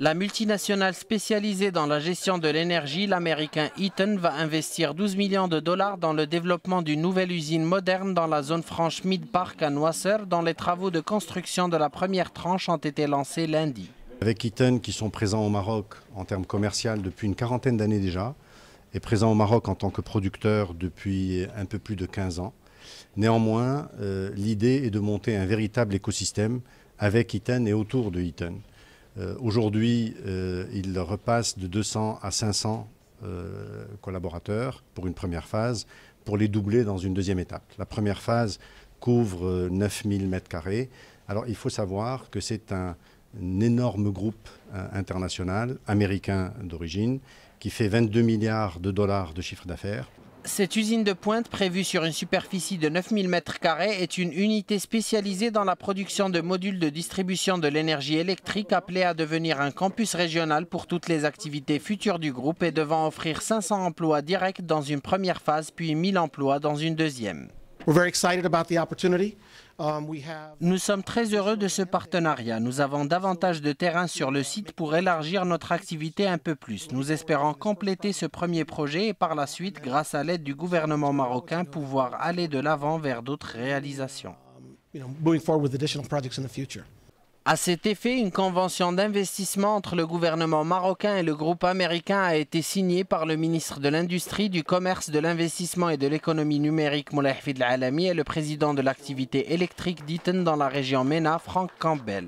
La multinationale spécialisée dans la gestion de l'énergie, l'américain Eaton, va investir 12 millions de dollars dans le développement d'une nouvelle usine moderne dans la zone franche Mid-Park à Noisser, dont les travaux de construction de la première tranche ont été lancés lundi. Avec Eaton, qui sont présents au Maroc en termes commerciaux depuis une quarantaine d'années déjà, et présents au Maroc en tant que producteur depuis un peu plus de 15 ans. Néanmoins, l'idée est de monter un véritable écosystème avec Eaton et autour de Eaton. Aujourd'hui, il repasse de 200 à 500 collaborateurs pour une première phase, pour les doubler dans une deuxième étape. La première phase couvre 9000 m². Alors il faut savoir que c'est un énorme groupe international, américain d'origine, qui fait 22 milliards de dollars de chiffre d'affaires. Cette usine de pointe, prévue sur une superficie de 9000 m², est une unité spécialisée dans la production de modules de distribution de l'énergie électrique, appelée à devenir un campus régional pour toutes les activités futures du groupe et devant offrir 500 emplois directs dans une première phase, puis 1000 emplois dans une deuxième. Nous sommes très heureux de ce partenariat. Nous avons davantage de terrain sur le site pour élargir notre activité un peu plus. Nous espérons compléter ce premier projet et par la suite, grâce à l'aide du gouvernement marocain, pouvoir aller de l'avant vers d'autres réalisations. À cet effet, une convention d'investissement entre le gouvernement marocain et le groupe américain a été signée par le ministre de l'Industrie, du Commerce, de l'Investissement et de l'Économie numérique, Moulay Hafid El Alami, et le président de l'activité électrique d'Eaton dans la région MENA, Frank Campbell.